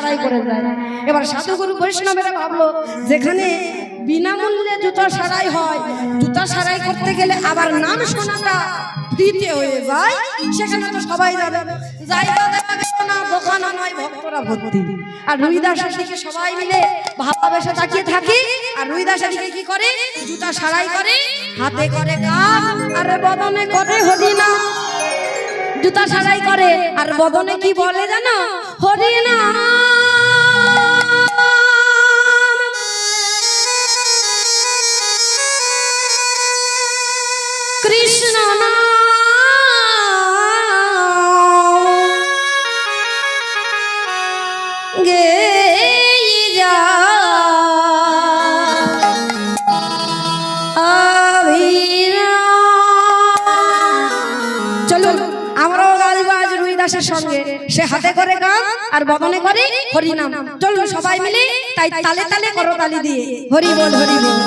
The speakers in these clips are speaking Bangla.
সারাই করে যায়। এবার সাধুগুরু বৈষ্ণবেরা ভাবলো যেখানে বিনামূল্যে জুতা সারাই হয়, জুতা সারাই করতে গেলে আবার নাম শোনাটা ফ্রিতে হয়ে যায়, সেখানে তো সবাই যাবে, জায়গা দেওয়া গেল না, দোকানও নয়, ভক্তরা ভর্তি। আর রুইদাসের দিকে সবাই মিলে ভাবাবেশে তাকিয়ে থাকি, আর রুইদাসের দিকে কি করে, জুতা সারাই করে, হাতে করে কাপ আর বদনে করে হরিনাম। জুতা সারাই করে আর বদনে কি বলে জানো, হরিনাম কৃষ্ণ নাম গে যা রুইদাসের সঙ্গে, সে হাতে করে গান আর বদনে করে হরিনাম। চলুন সবাই মিলে তাই তালে তালে করতালি দিয়ে হরি বল হরি বল।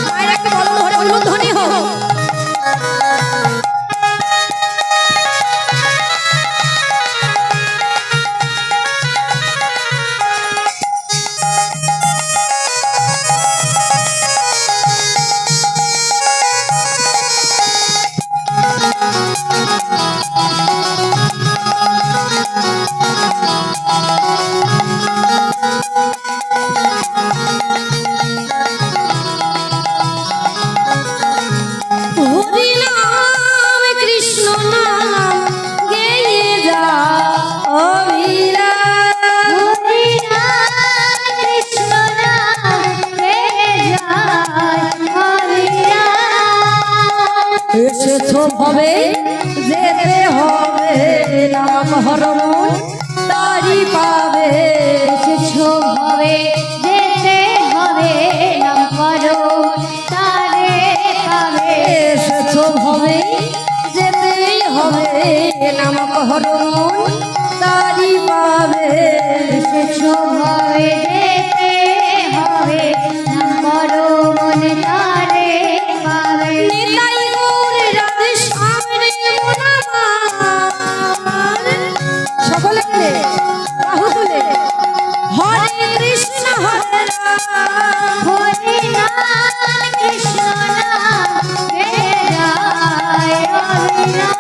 মায়ের একটা বল হরি বল ধ্বনি হোক। এসেছো হবে যেতে হবে নাম হরমন তারি পাবে। এসেছো হবে যেতে হবে নাম হরমন তারে পাবে। এসেছো হবে যেতেই হবে নাম হরমন তারি পাবে। এসেছো হবে যেতে হবে নাম হরমন তারে পাবে। সকলে বাহু তুলে হরে কৃষ্ণ হরে রাম হরে রাম কৃষ্ণ নাম গে যায় অবিরাম।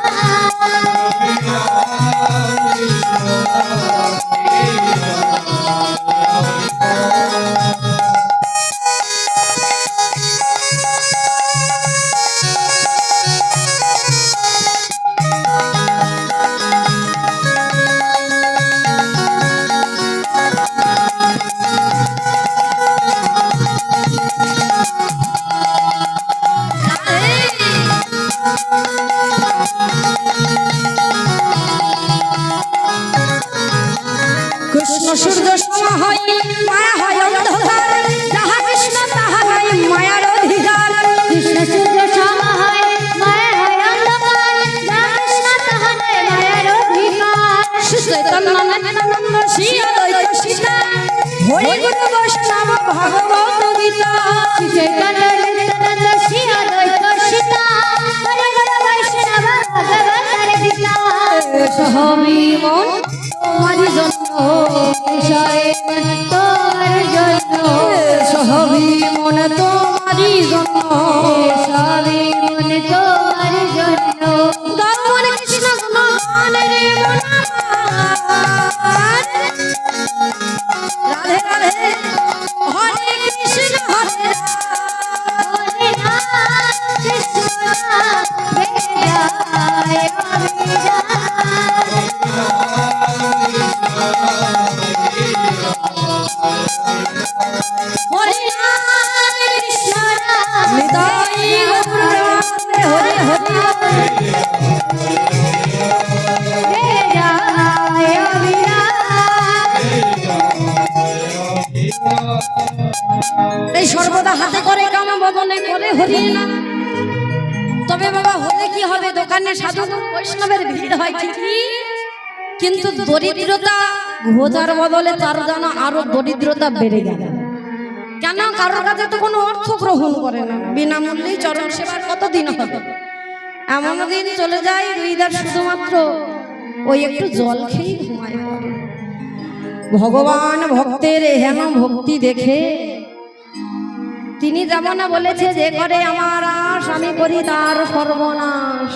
কৃষ্ণ সূর্য সমা হয় মায়া হয় অন্ধকার, যাহা কৃষ্ণ তাহা নাই মায়ার অধিকার। কৃষ্ণ সূর্য সমা হয় মায়া হয় অন্ধকার, যাহা কৃষ্ণ তাহা নাই মায়ার অধিকার। চৈতন্য নিত্যানন্দ শ্রী অদ্বৈত সীতা, হরি গুরু বৈষ্ণব ভাগবত গীতা। চৈতন্য নিত্যানন্দ শ্রী অদ্বৈত সীতা, হরি গুরু বৈষ্ণব ভগবত গীতা। সহমি মন তোমারি জন্য, ঈশ্বরে মন তোমার জন্য, সহমি মন তোমারি জন্য, ঈশ্বরে মন তোমার জন্য। গৌর কৃষ্ণ গুণগান রে মন আমার। রাধে রাধে হরে কৃষ্ণ হরে রাম। হরে রাম কৃষ্ণ নাম গে যায় অবিরাম। হরে রাম কৃষ্ণ রাম নিতাই গৌর রাধে হরে হরে। গে যায় অবিরাম। এই সর্বদা হাতে করে কাম বদনে করে হরিনাম। তবে বাবা হলে কি হবে, দোকানে সাধু বৈষ্ণবের ভিড় হয় ঠিকই, কিন্তু দরিদ্রতা ঘোজার বদলে তার যেন আরো দরিদ্রতা বেড়ে গেল। কেন? কারোর কাছে তো কোনো অর্থ গ্রহণ করে না, বিনামূল্যেই চরণ সেবার কতদিন হবে। এমন দিন চলে যায় রুইদার শুধুমাত্র ওই একটু জল খেয়ে ঘুমায় পড়ে। ভগবান ভক্তের হেন ভক্তি দেখে তিনি যেমন বলেছে যে করে আমার আশ আমি করি তার সর্বনাশ,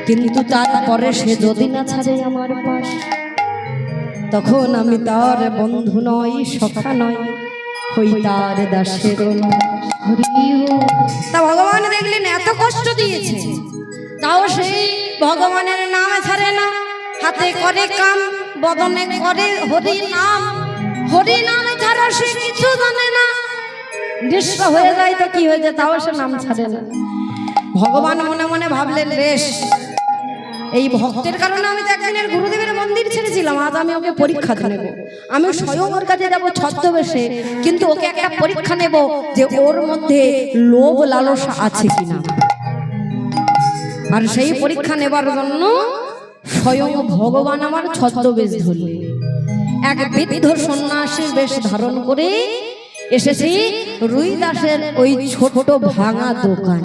কিন্তু তারপরে সে যদি না ছাড়ে আমার পাশ, তখন আমি তার বন্ধু নই সখা নই, হই তার দাসের দাস। তা ভগবান দেখলেন এত কষ্ট দিয়েছে, তাও সেই ভগবানের নাম ছাড়ে না, হাতে করে কাম বদনে করে হরি নাম, হরি নাম ছাড়া সে কিছু জানে না, নিঃস্ব হয়ে যায় তো কি হয়ে যায়, তাও সে নাম ছাড়ে না। ভগবান মনে মনে ভাবলেন বেশ, এই ভক্তের কারণে আমি তো একদিনের গুরুদেবের মন্দির ছেড়েছিলাম, আজ আমি ওকে পরীক্ষা নেব, আমি স্বয়ং ওর কাছে যাবো ছদ্মবেশে, কিন্তু ওকে একটা পরীক্ষা নেব যে ওর মধ্যে লোভ লালসা আছে কিনা। আর সেই পরীক্ষা নেবার জন্য স্বয়ং ভগবান আমার ছদ্মবেশ ধরলেন, এক বৃদ্ধ সন্ন্যাসীর বেশ ধারণ করে এসেছি রুইদাসের ওই ছোট ভাঙা দোকান।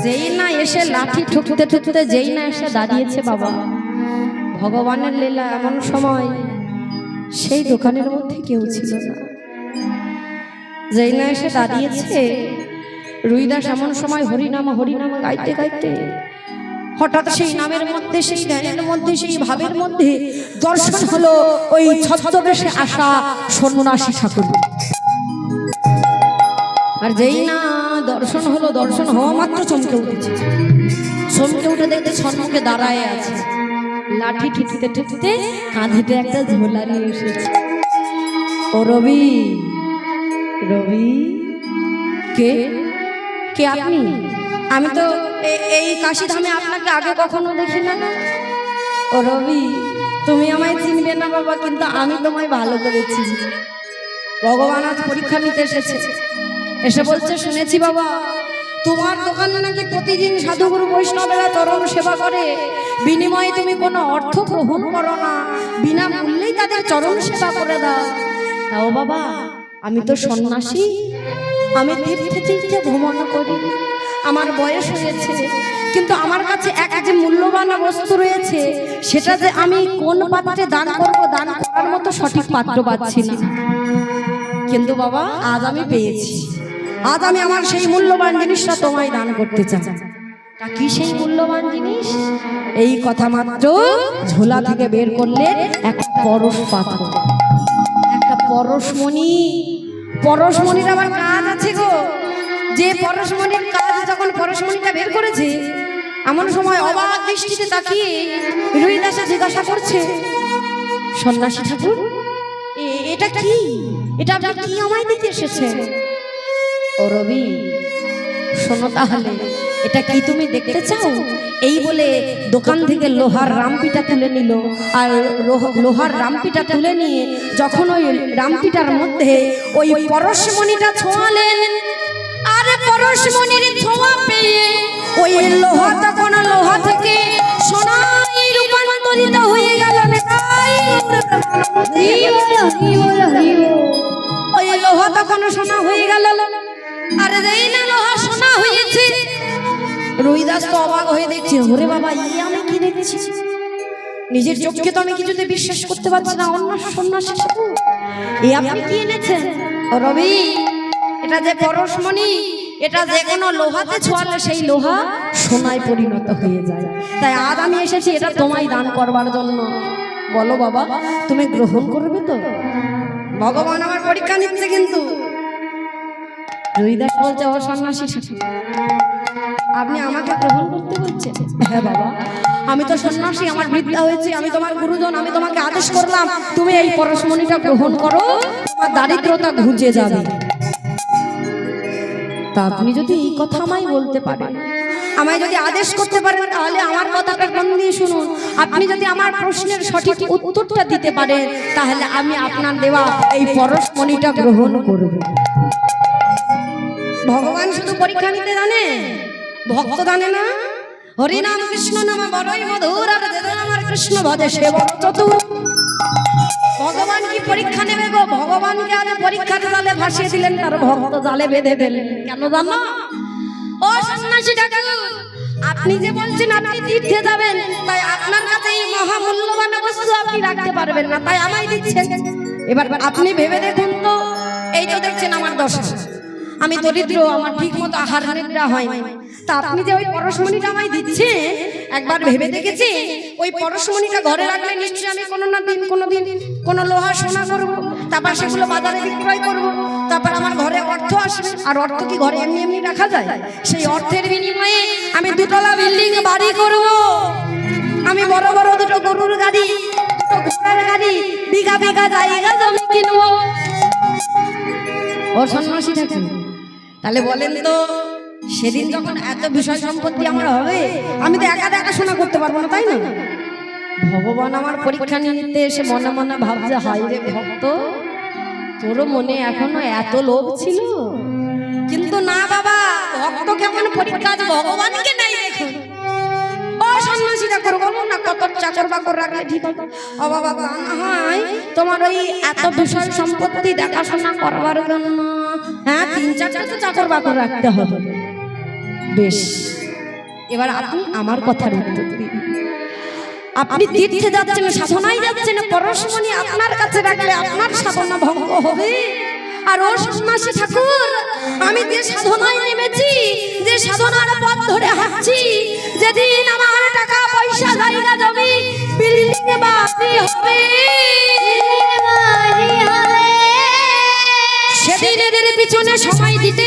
যেই না এসে লাঠি ঠুকতে ঠুকতে যেই না এসে দাঁড়িয়েছে বাবা, ভগবানের লীলা এমন সময় সেই দোকানের মধ্যে কেউ ছিল না। যেই না এসে দাঁড়িয়েছে রুইদাস এমন সময় হরিনাম হরিনাম গাইতে গাইতে হঠাৎ সেই নামের মধ্যে, সেই ধ্যানের মধ্যে, সেই ভাবের মধ্যে দর্শন হলো ওই ছদ্মবেশে আসা সন্ন্যাসী ঠাকুর। আর যেই না দর্শন হলো, দর্শন হওয়া মাত্র চমকে উঠেছে, চমকে উঠে দেখতে সম্মুখে দাঁড়ায় আছে, লাঠি ঠুকতে ঠুকতে কাঁধেতে একটা ঝোলা নিয়ে এসেছে। ও রবি, রবি কে কে আপনি? আমি তো এই কাশীধামে আপনাকে আগে কখনো দেখি না। ও রবি, তুমি আমায় চিনবে না বাবা, কিন্তু আমি তোমায় ভালো করে চিনি। ভগবান আজ পরীক্ষা নিতে এসেছে, এসে বলছে শুনেছি বাবা তোমার দোকানে নাকি প্রতিদিন সাধুগুরু বৈষ্ণবেরা চরণ সেবা করে, বিনিময়ে তুমি কোনো অর্থ গ্রহণ করো না, বিনামূল্যেই তাদের চরণ সেবা করে দাও। তাও বাবা আমি তো সন্ন্যাসী, আমি তীর্থে তীর্থে ভ্রমণ করি, আমার বয়স হয়েছে, কিন্তু আমার কাছে এক যে মূল্যবান বস্তু রয়েছে, সেটা যে আমি কোন পাত্রে দান করব, দান করার মতো সঠিক পাত্র পাচ্ছি না। কিন্তু বাবা আজ আমি পেয়েছি, আজ আমি আমার সেই মূল্যবান জিনিসটা তোমায় দান করতে চাই। তা কি সেই মূল্যবান জিনিস? এই কথা মাত্র ঝোলা থেকে বের করলে একটা পরশ পাথর, একটা পরশমণি। পরশমণির আবার কাজ আছে গো, যে পরশমণির কাজ যখন পরশমণিটা বের করেছে, এমন সময় অবাক দৃষ্টিতে তাকিয়ে রুইদাসে জিজ্ঞাসা করছে, সন্ন্যাসী ঠাকুর এটা কি? এটা আপনি কি আমায় দিতে এসেছে? ও রবি শোনো তাহলে, এটা কি তুমি দেখতে চাও? এই বলে দোকান থেকে লোহার রামপিটা তুলে নিল, আর লোহার রামপিটা তুলে নিয়ে যখন ওই রামপিটার মধ্যে ওই পরশমণিটা ছোঁয়ালেন, আর পরশমণির ছোঁয়া পেয়ে ওই লোহা তখন লোহা থেকে সোনায় রূপান্তরিত হয়ে গেল। ওই লোহা তখন সোনা হয়ে গেল, আর এই না লোহা সোনা হয়েছে। রুইদাস তো অবাক হয়ে দেখছে, ওরে বাবা ই আমি কি দেখছি, নিজের চোখকে তো আমি কিছুতে বিশ্বাস করতে পারছি না। অন্য সন্ন্যাসী ঠাকুর এ আপনি কি এনেছেন? রবি এটা যে পরশমণি, এটা যে কোনো লোহাতে ছোঁয়ালে সেই লোহা সোনায় পরিণত হয়ে যায়, তাই আজ আমি এসেছি এটা তোমায় দান করবার জন্য। বলো বাবা তুমি গ্রহণ করবে তো? ভগবান আমার পরীক্ষা নিচ্ছে। কিন্তু রুইদাস বলছে, ও সন্ন্যাসী আপনি আমাকে গ্রহণ করতে বলছেন? হ্যাঁ বাবা, আমি তো সন্ন্যাসী, আমার বৃদ্ধা হয়েছে, আমি তোমার গুরুজন, আমি তোমাকে আদেশ করলাম তুমি এই পরশমণিটা গ্রহণ করো, তোমার দারিদ্রতা ঘুচে যাবে। তা আপনি যদি এই কথা আমায় বলতে পারেন, আমায় যদি আদেশ করতে পারেন, তাহলে আমার কথাটা মন দিয়ে শুনুন। আপনি যদি আমার প্রশ্নের সঠিক উত্তরটা দিতে পারেন, তাহলে আমি আপনার দেওয়া এই পরশমণিটা গ্রহণ করব। ভগবান শুধু পরীক্ষা নিতে জানে, ভক্ত জানে না। হরি নাম কৃষ্ণ নাম বড়ই মধুর, আর যে আমার কৃষ্ণ ভজে সে বড় চতুর। ভগবান কি পরীক্ষা নেবে গো? ভগবানকে আজ পরীক্ষার জালে ভাসিয়ে দিলেন, তার ভক্ত জালে বেঁধে দিলেন। কেন জানো? ও সন্ন্যাসী ঠাকুর, আপনি যে বলছেন আপনি তীর্থে যাবেন, তাই আপনার কাছে এই মহামূল্যবান বস্তু আপনি রাখতে পারবেন না, তাই আমায় দিচ্ছেন। এবার আপনি ভেবে দেখুন তো, এই তো দেখছেন আমার দশা, আমি দরিদ্র, আমার ঠিক মতো আহার নিদ্রা হয় না, তা আপনি যে ওই পরশমণিটা আমায় দিচ্ছেন, একবার ভেবে দেখেছি ওই পরশমণিটা ঘরে রাখলে নিশ্চয়ই আমি কোনো না দিন কোনো লোহা সোনা করবো, তারপর সেগুলো বাজারে বিক্রয় করবো, তারপর আমার ঘরে অর্থ আসবে। আর অর্থ কি ঘরে এমনি এমনি রাখা যায়? সেই অর্থের বিনিময়ে আমি দুতলা বিল্ডিং বাড়ি করব, আমি বড় বড় দুটো গরুর গাড়ি, দুটো ঘোড়ার গাড়ি, বিঘা বিঘা জায়গা জমি কিনবো। ও সন্ন্যাসী থাকে, তাহলে বলেন তো সেদিন যখন এত বিষয় সম্পত্তি আমার হবে, আমি তো একা দেখাশোনা করতে পারবো না, তাই না? ভগবান আমার পরীক্ষা নিতে এসে মনে মনে ভাবছে, হাই রে ভক্ত, তোর মনে এখনো এত লোভ ছিল? কিন্তু না বাবা, ভক্ত কেমন পরীক্ষা আছে ভগবানকে নাই দেখুন। ও সন্ন্যাসীরা করবো না, কত চাকর বাকর রাখলে ঠিক হবে? ও বাবা, হয় তোমার ওই এত বিষয় সম্পত্তি দেখাশোনা করবার জন্য, হ্যাঁ 3-4টা তো চাকর বাকর রাখতে হবে। বেশ, এবার আপনি আমার কথার উত্তর দিন। আপনি তীর্থে যাচ্ছেন, সাধনায় যাচ্ছেন, পরশমণি আপনার কাছে রাখলে আপনার সাধনা ভঙ্গ হবে। আর ও সন্ন্যাসী ঠাকুর, আমি যে সাধনায় নেমেছি, যে সাধনার পথ ধরে হাঁটছি, যেদিন আমার টাকা পয়সা জায়গা জমি বিল্ডিং বাড়ি হবে, সেদিন এদের পিছনে সময় দিতে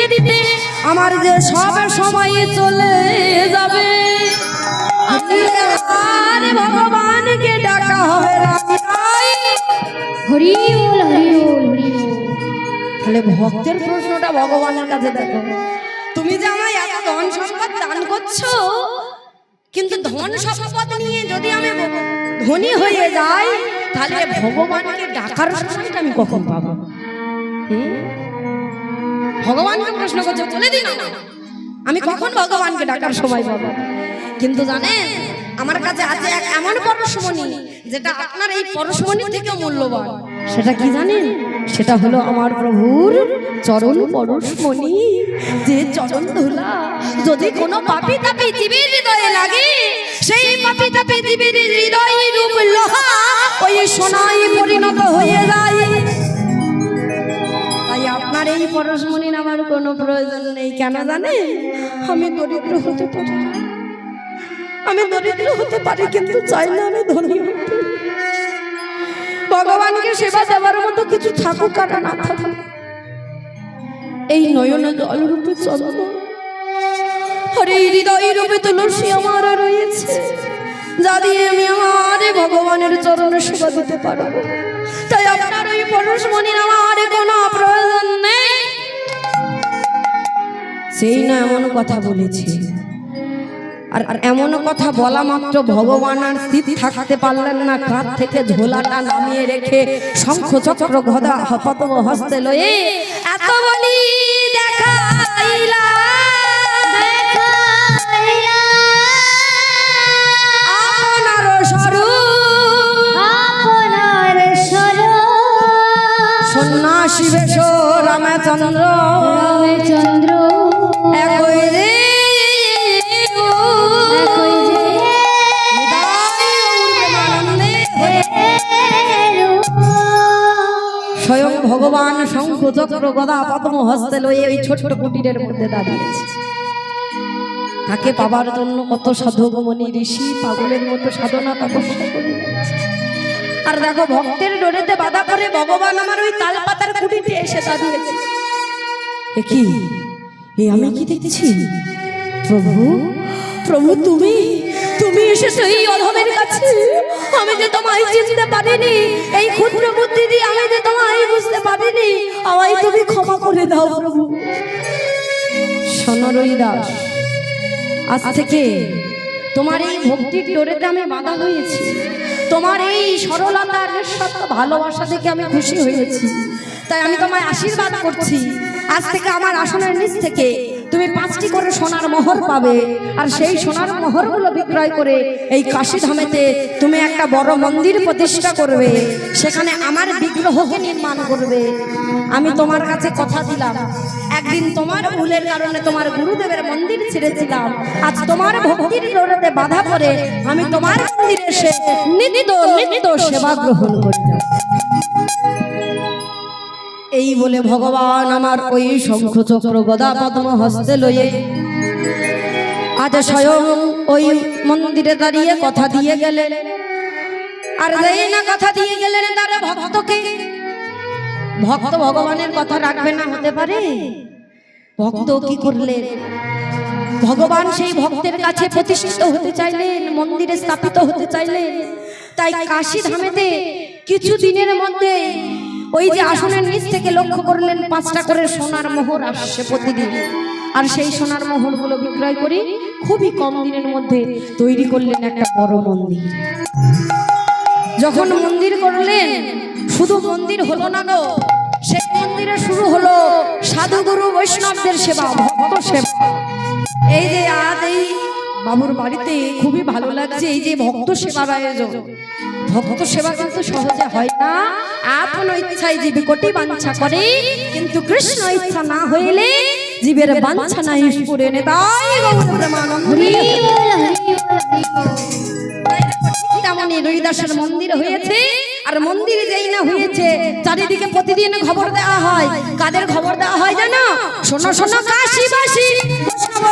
দিতে আমার যে সব সময় চলে যাবে। আর ভগবানকে ডাকা হয় হরি বল, হরি বল, হরি বল। তাহলে ভক্তের প্রশ্নটা ভগবানের কাছে দেখো, তুমি যে আমায় এত ধন সম্পদ দান করছো, কিন্তু ধন সম্পদ নিয়ে যদি আমি ধনী হয়ে যাই, তাহলে ভগবানকে ডাকার সময়টা আমি কখন পাবো? ভগবানকে প্রশ্ন করছো, বলে দিন আমি কখন ভগবানকে ডাকার সময় পাবো? কিন্তু জানেন, আমার কাছে আছে এক এমন পরশমণি, যেটা আপনার এই পরশমণি থেকে মূল্যবান। সেটা কি জানেন? সেটা হলো আমার প্রভুর চরণ পরশমণি, যে চরণ ধুলা যদি কোনো পাপী তাপী জীবের হৃদয়ে লাগে, সেই পাপী তাপী জীবের হৃদয় রূপ লোহা ওই সোনায় পরিণত হয়ে যায়। তাই আপনার এই পরশমণির আমার কোনো প্রয়োজন নেই। কেন জানেন? আমি দরিদ্র হতে পারি, কিন্তু চাই না আমি ধনী হতে। ভগবানকে সেবা দেওয়ার মতো কিছু থাকুক আর না থাকুক, এই নয়ন জল রূপে চন্দ্র আর এই হৃদয় রূপে তুলসী আমার রয়েছে, যা দিয়ে আমি আমার ভগবানের চরণে সেবা দিতে পারবো। তাই আপনার ওই পরশমণির আমার কোনো প্রয়োজন নেই। সেই না এমন কথা বলেছি, আর এমন কথা বলা মাত্র ভগবান আর স্থির থাকতে পারলেন না, কাঁধ থেকে ঝোলাটা নামিয়ে রেখে শঙ্খ চক্র গদা পদ্ম হস্তে লয়ে এত বলি দেখাইলা আপনার স্বরূপ, সন্ন্যাসী বেশ রামচন্দ্র একই রে স্বয়ং ভগবান শঙ্খ চক্র গদা পদ্ম হস্তে লয়ে ওই ছোট কুটিরের মধ্যে দাঁড়িয়েছে। তাকে পাবার জন্য কত সাধুমণি ঋষি পাগলের মতো সাধনা তপস্যা করে। আর দেখো, ভক্তের ডোরেতে বাধা করে ভগবান আমার ওই তালপাতার কুটিরে এসে দাঁড়িয়েছে। কি আমি কি দেখছি? প্রভু তুমি এসেছো এই অধমের কাছে। আমি যে তোমায় চিনতে পারিনি, এই ক্ষুদ্র বুদ্ধি দিয়ে আমি যে তোমায় বুঝতে পারিনি, আমায় তুমি ক্ষমা করে দাও প্রভু। সোনরই দাস, আজ থেকে তোমার এই ভক্তির ডোরেতে আমি বাধা হয়েছি। তোমার এই সরলতা নিঃস্বার্থ ভালোবাসা দেখে আমি খুশি হয়েছি। তাই আমি তোমায় আশীর্বাদ করছি, আজ থেকে আমার আসনের নিচ থেকে তুমি 5টি করে সোনার মোহর পাবে, আর সেই সোনার মোহরগুলো বিক্রয় করে এই কাশী ধামেতে তুমি একটা বড় মন্দির প্রতিষ্ঠা করবে, সেখানে আমার বিগ্রহকে নির্মাণ করবে। আমি তোমার কাছে কথা দিলাম, একদিন তোমার ভুলের কারণে তোমার গুরুদেবের মন্দির ছেড়েছিলাম, আজ তোমার ভক্তির জোরেতে বাধা পড়ে আমি তোমার মন্দিরে এসে নিত্য নিত্য সেবা গ্রহণ করি। এই বলে ভগবান আমার ওই শঙ্খ চক্র গদা পদ্ম হস্তে লয়ে আজ স্বয়ং ওই মন্দিরে দাঁড়িয়ে কথা দিয়ে গেলেন। আর যেই না কথা দিয়ে গেলেন তার ভক্তকে, ভক্ত ভগবানের কথা রাখবে না, হতে পারে? ভক্ত কি করলেন? ভগবান সেই ভক্তের কাছে প্রতিষ্ঠিত হতে চাইলেন, মন্দিরে স্থাপিত হতে চাইলেন। তাই কাশী ধামেতে কিছু দিনের মধ্যে ওই যে আসনের নিচ থেকে লক্ষ্য করলেন 5টা করে সোনার মোহর আসছে প্রতিদিন, আর সেই সোনার মোহরগুলো বিক্রয় করে খুবই কম দিনের মধ্যে তৈরি করলেন একটা বড় মন্দির। যখন মন্দির করলেন, শুধু মন্দির হলো না গো, সেই মন্দিরে শুরু হলো সাধুগুরু বৈষ্ণবদের সেবা, ভক্ত সেবা। এই যে আজ এই বাবুর বাড়িতে খুবই ভালো লাগছে, এই যে ভক্ত সেবার আয়োজন। ভক্ত সেবা কিন্তু সহজে হয় না, আপন ইচ্ছায় জীব কোটি বাঞ্ছা করে, কিন্তু কৃষ্ণ ইচ্ছা না হইলে জীবের বাঞ্ছা নাই পুরে নে। তাই গৌর প্রেমানন্দ তেমনি রবিদাসের মন্দির হয়েছে, আর মন্দির যেই না হয়েছে চারিদিকে প্রতিদিন খবর দেওয়া হয়। কাদের খবর দেওয়া হয় জানো? শোনো শোনো কাশীবাসী, শোনো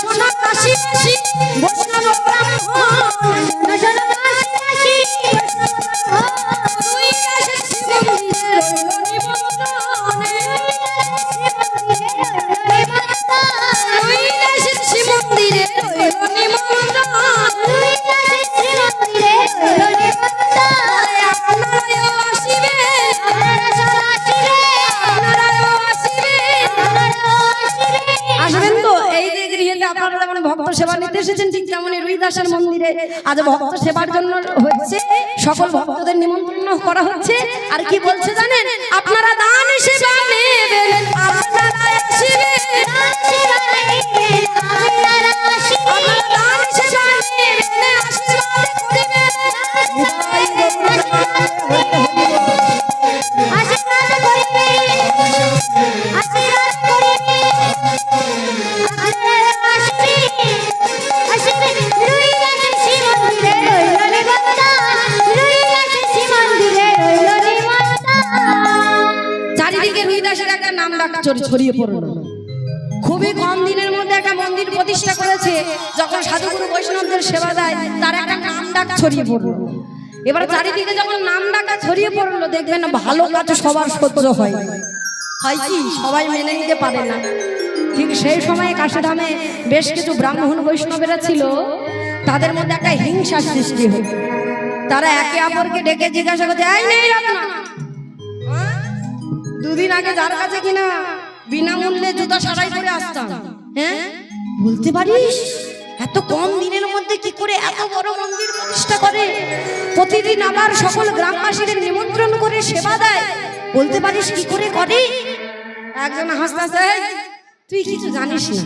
শোনো কাশীবাসী বৈষ্ণব ব্রাহ্মণ, সেবা নিতে এসেছেন, ঠিক তেমনি রবিদাসের মন্দিরে আজ ভক্ত সেবার জন্য হচ্ছে, সকল ভক্তদের নিমন্ত্রণ করা হচ্ছে। আর কি বলছে জানেন? আপনারা দান সেবা নেবেন, আপনারা আসিবেন, আপনারা দান সেবা নেবেন, আশীর্বাদ করিবেন। ছড়িয়ে পড়ল, খুবই কম দিনের মধ্যে একটা মন্দির প্রতিষ্ঠা করেছে। যখন সাধুগুরু বৈষ্ণবদের সেবা দেয় তার একটা নাম ডাক ছড়িয়ে পড়ল। এবার চারিদিকে যখন নাম ডাকা ছড়িয়ে পড়লো, দেখবেন ভালো কাজ সবার সহ্য হয়, হয় কি সবাই মেনে নিতে পারে না। ঠিক সেই সময় কাশীধামে বেশ কিছু ব্রাহ্মণ বৈষ্ণবেরা ছিল, তাদের মধ্যে একটা হিংসা সৃষ্টি হল। তারা একে অপরকে ডেকে জিজ্ঞাসা করছে, এই নেই রত্ন, দুদিন আগে যার কাছে কিনা বিনামূল্যে জুতা সারাই করে আসতাম, হ্যাঁ বলতে পারিস এত কম দিনের মধ্যে কি করে এত বড় মন্দির প্রতিষ্ঠা করে, প্রতিদিন আবার সকল গ্রামবাসীদের নিমন্ত্রণ করে সেবা দেয়, বলতে পারিস কি করে করে? একজন হাসতে, তুই কিছু জানিস না,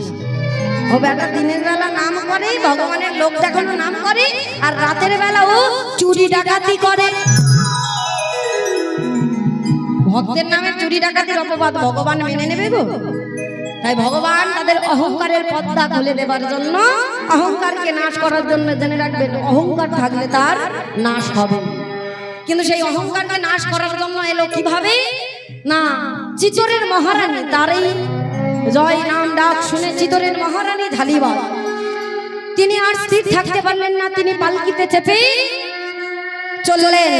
ও বেটা দিনের বেলা নাম করে, ভগবানের লোক দেখানো নাম করে, আর রাতের বেলা ও চুরি ডাকাতি করে। ভক্তের নামে চুরি ডাকাতির অপবাদ ভগবান মেনে নেবে গো? তাই ভগবান তাদের অহংকারের পর্দা খুলে দেবার জন্য, অহংকারকে নাশ করার জন্য, জেনে রাখবেন অহংকার থাকলে তার নাশ হবে। কিন্তু সেই অহংকারকে নাশ করার জন্য এলো কিভাবে না, চিতরের মহারানী, তারই জয় নাম ডাক শুনে চিতরের মহারানী ঝালিবাল, তিনি আর স্থির থাকতে পারলেন না, তিনি পালকিতে চেপে চললেন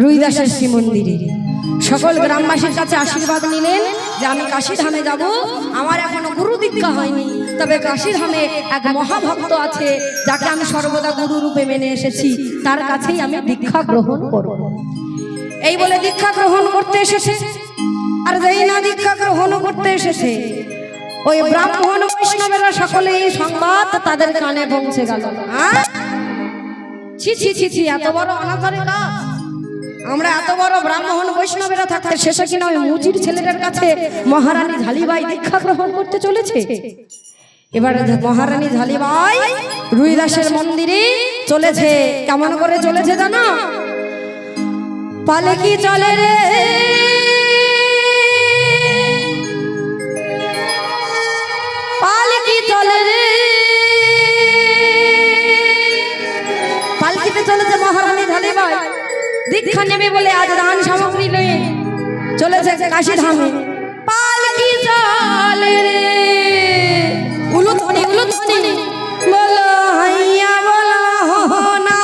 রুইদাসের শ্রী মন্দিরে। সকল গ্রামবাসীর কাছে আশীর্বাদ নিলেন যে আমি কাশীধামে যাব, আমার এখনো গুরু দীক্ষা হয়নি, তবে কাশীধামে এক মহাভক্ত আছে যাকে আমি সর্বদা গুরু রূপে মেনে এসেছি, তার কাছেই আমি দীক্ষা গ্রহণ করব। এই বলে দীক্ষা গ্রহণ করতে এসেছে। আর যেই না দীক্ষা গ্রহণ করতে এসেছে, ওই ব্রাহ্মণ বৈষ্ণবেরা সকলে এই সংবাদ তাদের কানে পৌঁছে গেল। ছি ছি ছি ছি, এত বড় অনাচারের কাজ, আমরা এত বড় ব্রাহ্মণ বৈষ্ণবেরা থাকতে শেষে কিনা ওই মুচির ছেলেটার কাছে মহারানী ঝালিবাই দীক্ষা গ্রহণ করতে চলেছে। এবার মহারানী ঝালিবাই রুইদাসের মন্দিরে চলেছে। কেমন করে চলেছে জানো? পালকি চলে রে পালকি চলে রে, পালকিতে চলেছে মহারানী ঝালিবাই দীক্ষা নেবে বলে আজ দান সামগ্রী নিয়ে চলেছে কাশী ধামে। পালকি চলে রে উলুধ্বনি উলুধ্বনি বলো হাইয়া বলো হো না,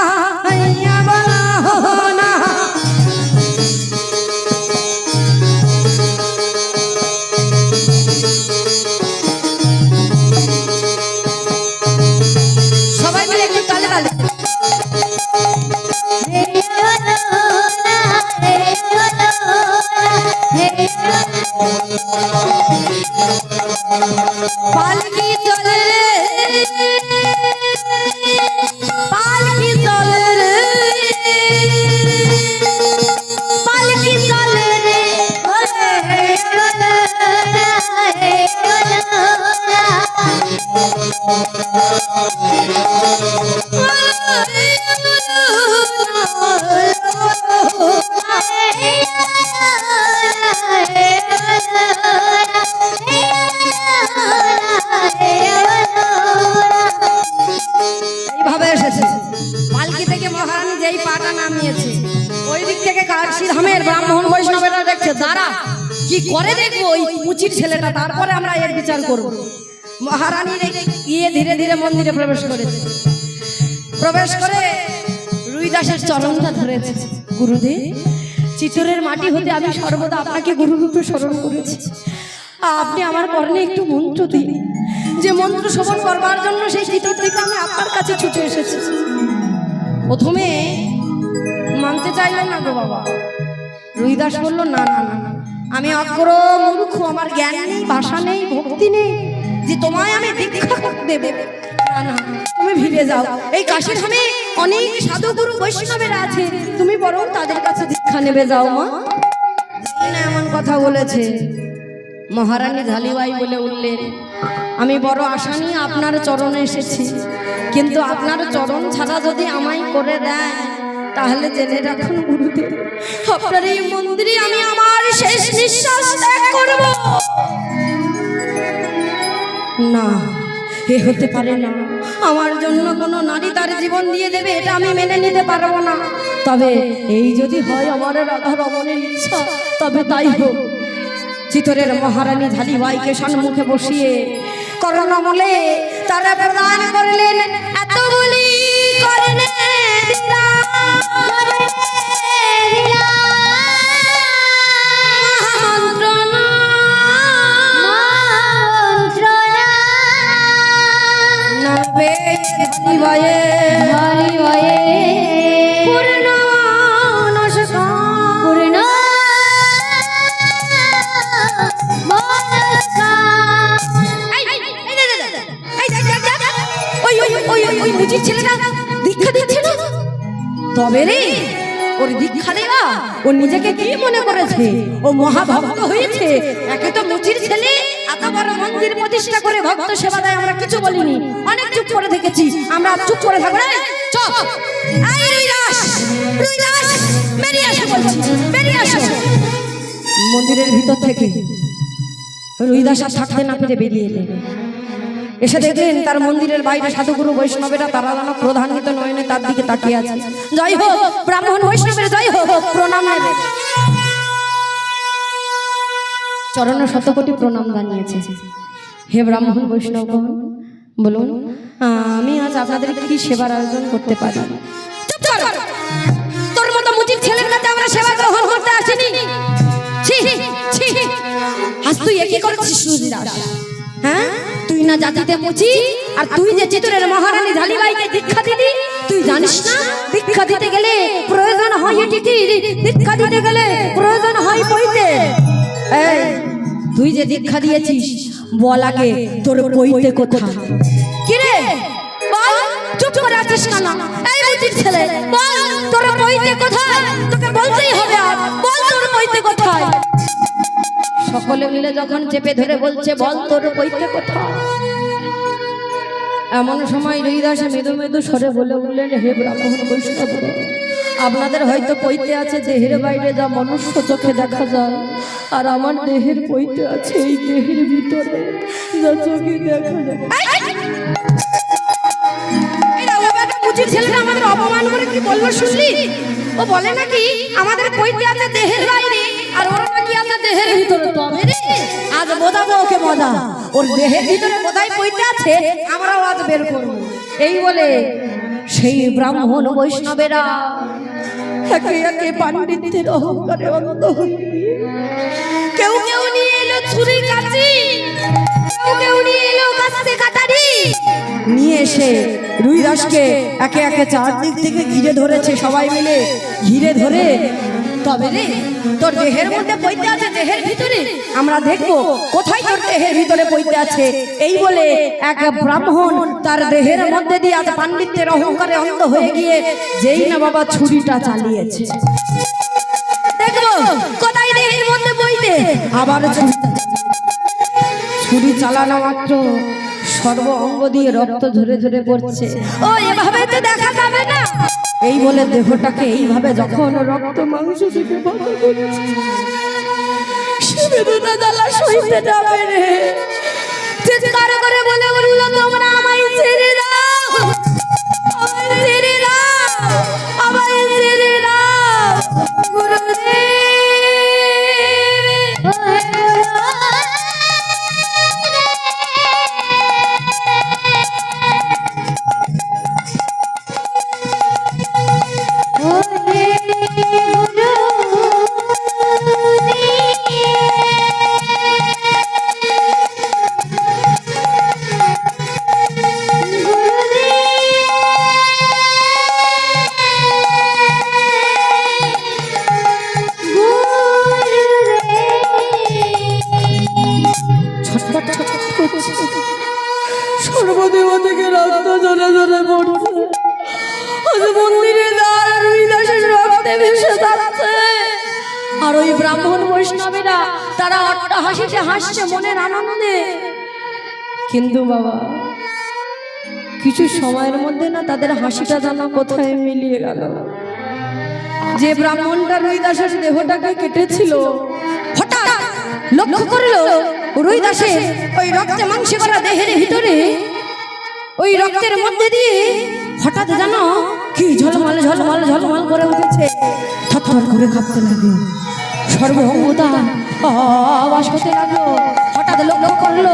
হাইয়া বলো হো না। সবাই মিলে একটু তালে তালে পালকি চলে রে পালকি চলে রে পালকি চলে রে এইভাবে এসেছে। পালকি থেকে মহারানী যেই পাটা নামিয়েছে ওই দিক থেকে কাশী ধামের ব্রাহ্মণ বৈষ্ণবেরা দেখছে, দাঁড়া কি করে দেখবো ওই মুচির ছেলেটা, তারপরে আমরা এর বিচার করব। মহারানী গিয়ে ধীরে ধীরে মন্দিরে প্রবেশ করেছে। প্রবেশ করে রুইদাসের চরণটা ধরেছে। গুরুদেব, চিতরের মাটি হতে আমি সর্বদা আপনাকে গুরুরূপে স্মরণ করেছি। আপনি আমার কর্ণে একটু মন্ত্র দিন, যে মন্ত্র শ্রবণ করবার জন্য সেই চিতর থেকে আমি আপনার কাছে ছুটে এসেছি। প্রথমে মানতে চাইলেন না গো বাবা। রুইদাস বলল, না না না, আমি অগ্র মূর্খ, আমার জ্ঞান নেই, ভাষা নেই, ভক্তি নেই যে তোমায় আমি দীক্ষা দেব। না না, তুমি ভিড়ে যাও, এই কাশী ধামে অনেক সাধু গুরু বৈষ্ণবেরা আছে, তুমি বরং তাদের কাছে দীক্ষা নেবে যাও মা। না এমন কথা বলেছে, মহারানী ঝালিবাই বলে উঠলেন, আমি বড় আশা নিয়ে আপনার চরণে এসেছি, কিন্তু আপনার চরণ ছাড়া যদি আমায় করে দেয় তাহলে জেনে রাখুন গুরুদেব, আপনার এই মন্দিরে আমি আমার শেষ নিঃশ্বাস ত্যাগ করব। না, এ হতে পারে না, আমার জন্য কোনো নারী তার জীবন দিয়ে দেবে এটা আমি মেনে নিতে পারবো না। তবে এই যদি হয় আমার রাধা রমণের ইচ্ছা, তবে তাই হোক। চিতরের মহারানী ঝালিবাইকে সম্মুখে বসিয়ে করুণামলে তারা প্রদান করলেন এতগুলি করনে দীক্ষা দিচ্ছে না, তবে রে ওর দীক্ষা দেওয়া, ও নিজেকে কি মনে করেছে ও মহাভক্ত হয়েছে। একে তো মুচির ছেলে, এত বড় মন্দির প্রতিষ্ঠা করে ভক্ত সেবা দেয়, আমরা কিছু বলিনি, অনেক চুপ করে থেকেছি, আমরা চুপ করে থাকবো না। চুপ, এই রুইদাস, রুইদাস বেরিয়ে আসো বলছি, বেরিয়ে আসো। মন্দিরের ভিতর থেকে রুইদাস আর থাকতে না পেরে বেরিয়ে এলেন। এসে দেখলেন তার মন্দিরের বাইরে সাধুগুরু বৈষ্ণবেরা তারা যেন প্রধানিত নয়নে তার দিকে তাকিয়ে আছে। জয় হোক ব্রাহ্মণ বৈষ্ণবের, জয় হোক, প্রণাম নেবে। চরণ শতকোটি প্রণাম জানিয়েছে। হে ব্রাহ্মণ বৈষ্ণব বলুন, আমি আজ আপনাদের কি সেবার আয়োজন করতে পারি? চুপ কর, তোর মতো মুচির ছেলের কাছে আমরা সেবা গ্রহণ করতে আসিনি। ছি ছি, আজ তুই একই করেছিস রুইদাস? হ্যাঁ, তুই না জাতিতে মুচি, আর তুই যে চিতরের মহারানী ঝালিবাইকে দীক্ষা দিলি, তুই জানিস না দীক্ষা দিতে গেলে প্রয়োজন হয় টিটির, দীক্ষা দিতে গেলে প্রয়োজন হয় পইতে। এই তুই যে দীক্ষা দিয়েছিস, বল আগে তোর পইতে কোথায়? কি রে বল, চুপ করে আছিস কেন? এই মুচির ছেলে বল, তোর পই পৈতে কোথায়? তোকে বলতেই হবে, আর বল তোর পৈতে কোথায়। সকলে মিলে যখন চেপে ধরে বলছে বল তোর পৈতে কোথায়, এমন সময় হরিদাস মৃদু মৃদু স্বরে বলে উঠলেন, হে ব্রাহ্মণ বৈষ্ণব, আপনাদের হয়তো পৈতে আছে দেহের বাইরে যা মনুষ্য চোখে দেখা যায়, আর আমার দেহের পৈতে আছে এই দেহের ভিতরে যা চোখে দেখা যায়। ছেলেটা আমাদের অপমান করে কি বললো শুনলি? ও বলে নাকি আমাদের পৈতে আছে দেহের বাইরে, আর ওর নাকি আছে দেহের ভিতরে। তবে রে আজ বোঝাবো ওকে মজা, ওর দেহের ভিতরে কোথায় পৈতে আছে আমরাও আজ বের করবো। এই বলে সেই ব্রাহ্মণ বৈষ্ণবেরা একে একে পাণ্ডিত্যের অহংকারে অন্ধ হয়ে কেউ কেউ নিয়ে এলো ছুরি কাঁচি, কেউ কেউ নিয়ে এলো কাস্তে কাটারি, নিয়ে এসে রুইদাসকে একে একে চারদিক থেকে ঘিরে ধরেছে। সবাই মিলে ঘিরে ধরে, তবে রে তোর দেহের মধ্যে পৈতে আছে দেহের ভিতরে, আমরা দেখবো কোথায় তোর দেহের ভিতরে পৈতে আছে। এই বলে এক ব্রাহ্মণ তার দেহের মধ্যে দিয়ে আজ পাণ্ডিত্যের অহংকারে অন্ধ হয়ে গিয়ে যেই না বাবা ছুরিটা চালিয়েছে, দেখবো কোথায় দেহের মধ্যে পৈতে। আবার ছুরি চালানো মাত্র সর্ব অঙ্গ দিয়ে রক্ত ঝরে ঝরে পড়ছে। ও এভাবে তো দেখা যাবে না। এই বলে দেহটাকে এইভাবে যখন রক্ত মাংস থেকে বাঁধা করছে, সে বেদনা জ্বালা সইতে যাবে রে। চিৎকার করে বলে উঠল, তোমরা আমায় ছেড়ে দাও, আমায় ছেড়ে দাও, আমায় ছেড়ে দাও গুরুদেব। সর্বদেব থেকে রক্ত ঝরে ঝরে পড়ছে, মন্দিরে দ্বার রুইদাসের রক্তে ভেসে যাচ্ছে। আর ওই ব্রাহ্মণ বৈষ্ণবেরা তারা অট্টহাসিতে হাসছে মনের আনন্দে। কিন্তু বাবা কিছু সময়ের মধ্যে না তাদের হাসিটা যেন কোথায় মিলিয়ে গেল। যে ব্রাহ্মণটা রুইদাসের দেহটাকে কেটেছিল হঠাৎ লক্ষ্য করলো রুইদাসের ওই রক্তে মাংসে করা দেহের ভিতরে, ওই রক্তের মধ্যে দিয়ে হঠাৎ যেন কি ঝলমল ঝলমল ঝলমল করে উঠেছে, থরথর করে কাঁপতে লাগলো, সর্বঙ্গতা আওয়াজ হতে লাগলো। হঠাৎ লক্ষ্য করলো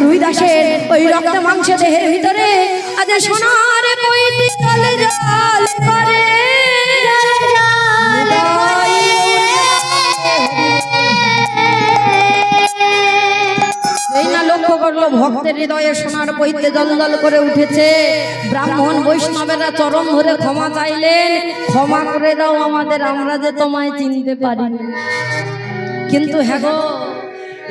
রুইদাসের ওই রক্ত মাংস দেহের ভিতরে আজ সোনার পৈতে জলে জল করে। এই না লক্ষ্য করলো ভক্তের হৃদয়ে সোনার পৈতে জলজল করে উঠেছে। ব্রাহ্মণ বৈষ্ণবেরা চরণ ধরে ক্ষমা চাইলেন, ক্ষমা করে দাও আমাদের, আমরা যে তোমায় চিনতে পারিনি। কিন্তু হ্যাঁ গো,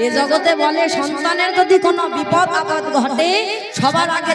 এ জগতে বলে সন্তানের যদি কোনো বিপদ আপদ ঘটে সবার আগে